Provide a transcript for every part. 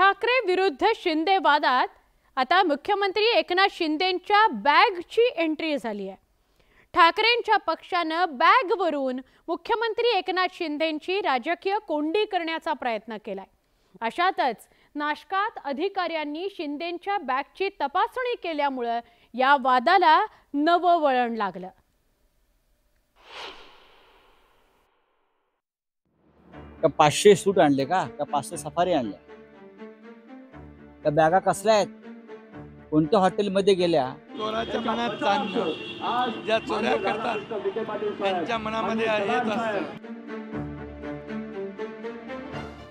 ठाकरे विरुद्ध शिंदे वादात आता मुख्यमंत्री एकनाथ शिंदेंच्या बॅगची एंट्री झाली आहे। ठाकरेंच्या पक्षानं बॅगवरून मुख्यमंत्री एकनाथ शिंदेंची राजकीय कोंडी करण्याचा प्रयत्न केलाय। अशातच नाशकात अधिकाऱ्यांनी शिंदेंच्या बॅगची तपासणी केल्यामुळे या वादाला नवं वळण लागलं। का 500 सूट आणले का 500 सफारी आणल्या? त्या बॅगा कसल्या आहेत? कोणत्या हॉटेलमध्ये गेल्या? चोराच्या मनात चांदणं, ज्या चोऱ्या करतात त्यांच्या मनामध्ये हेच असतं।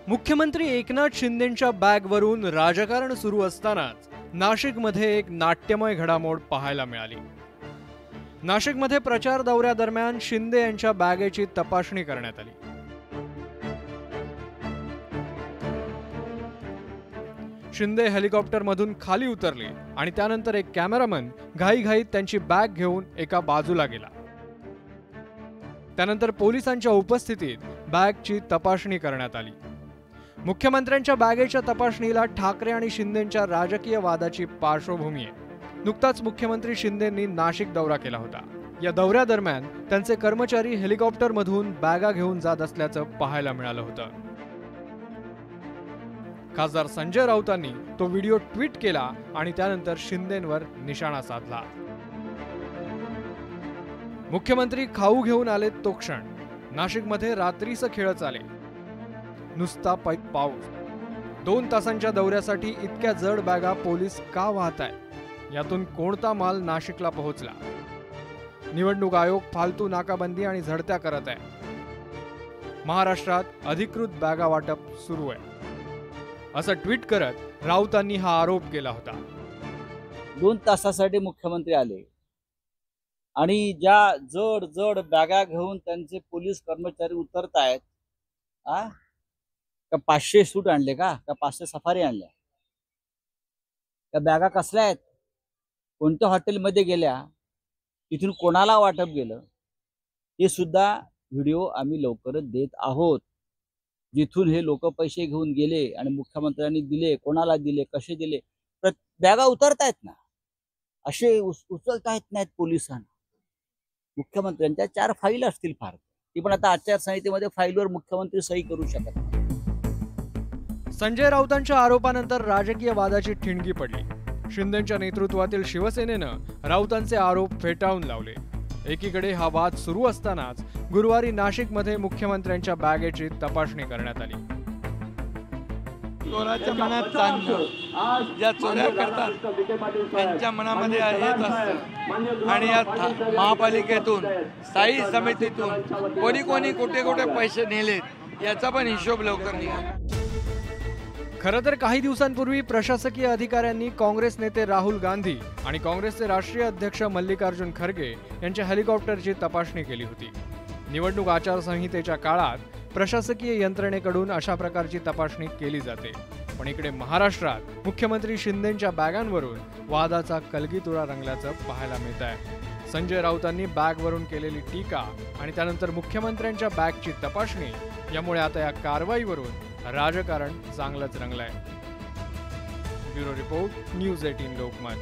मुख्यमंत्री एकनाथ शिंदेंच्या बॅगवरून राजकारण सुरू असतानाच नाशिकमध्ये एक नाट्यमय घडामोड पाहायला मिळाली। नाशिकमध्ये प्रचार दौऱ्यादरम्यान शिंदे यांच्या बॅगेची तपासणी करण्यात आली। शिंदे हेलिकॉप्टरमधून खाली उतरले आणि त्यानंतर एक कॅमेरामन घाईघाईत त्यांची बॅग घेऊन एका बाजूला गेला। त्यानंतर पोलिसांच्या उपस्थितीत बॅगची तपासणी करण्यात आली। मुख्यमंत्र्यांच्या बॅगेच्या तपासणीला ठाकरे आणि शिंदेंच्या राजकीय वादाची पार्श्वभूमी आहे। नुकताच मुख्यमंत्री शिंदेंनी नाशिक दौरा केला होता। या दौऱ्यादरम्यान त्यांचे कर्मचारी हेलिकॉप्टरमधून बॅगा घेऊन जात असल्याचं पाहायला मिळालं होतं। खासदार संजय राऊतांनी तो व्हिडिओ ट्विट केला आणि त्यानंतर शिंदेंवर निशाणा साधला। मुख्यमंत्री खाऊ घेऊन आले तो क्षण। नाशिकमध्ये रात्रीचं खेळच आले। नुसता पाऊस। 2 तासांच्या दौऱ्यासाठी इतक्या जड बॅगा पोलीस का वाहतायत? यातून कोणता माल नाशिकला पोहोचला? निवडणूक आयोग फालतू नाकाबंदी आणि झडत्या करत आहे। महाराष्ट्रात अधिकृत बॅगा वाटप सुरू आहे असं ट्विट करत राऊतांनी हा आरोप केला होता। 2 तासासाठी मुख्यमंत्री आले आणि ज्या जड जड बॅगा घेऊन त्यांचे पोलीस कर्मचारी उतरतायत, का 500 सूट आणले का 500 सफारी आणल्या? त्या बॅगा कसल्या आहेत? कोणत्या हॉटेलमध्ये गेल्या? इथून कोणाला वाटप गेलं? हे सुद्धा व्हिडिओ आम्ही लवकरच देत आहोत। जिथून हे लोक पैसे घेऊन गेले आणि मुख्यमंत्र्यांनी दिले, कोणाला दिले, कसे दिले, बॅगा उतरतायत ना, असे उचलता येत नाहीत पोलिसांना। मुख्यमंत्र्यांच्या 4 फाईल असतील फार, ती पण आता आचारसंहितेमध्ये फाईलवर मुख्यमंत्री सही करू शकत नाही। संजय राऊतांच्या आरोपानंतर राजकीय वादाची ठिणगी पडली। शिंदेंच्या नेतृत्वातील शिवसेनेनं राऊतांचे आरोप फेटाळून लावले। एकीकडे हा वाद सुरू असतानाच गुरुवारी नाशिकमध्ये मुख्यमंत्र्यांच्या बॅगेची तपासणी करण्यात आली। चोराच्या मनात चांदणं, ज्या चोऱ्या करतात त्यांच्या मनामध्ये हेच असतं। आणि या महापालिकेतून, स्थायी समितीतून कोणी कोणी कुठे कुठे पैसे नेलेत याचा पण हिशोब लवकर निघाला। खरं तर काही दिवसांपूर्वी प्रशासकीय अधिकाऱ्यांनी काँग्रेस नेते राहुल गांधी आणि काँग्रेसचे राष्ट्रीय अध्यक्ष मल्लिकार्जुन खरगे यांच्या हेलिकॉप्टरची तपासणी केली होती। निवडणूक आचारसंहितेच्या काळात प्रशासकीय यंत्रणेकडून अशा प्रकारची तपासणी केली जाते। पण इकडे महाराष्ट्रात मुख्यमंत्री शिंदेंच्या बॅगांवरून वादाचा कलगीतुरा रंगल्याचं पाहायला मिळत आहे। संजय राऊतांनी बॅगवरून केलेली टीका आणि त्यानंतर मुख्यमंत्र्यांच्या बॅगची तपासणी यामुळे आता या कारवाईवरून राजकारण चांगलंच रंगलंय। Bureau report, news 18 Lokmat.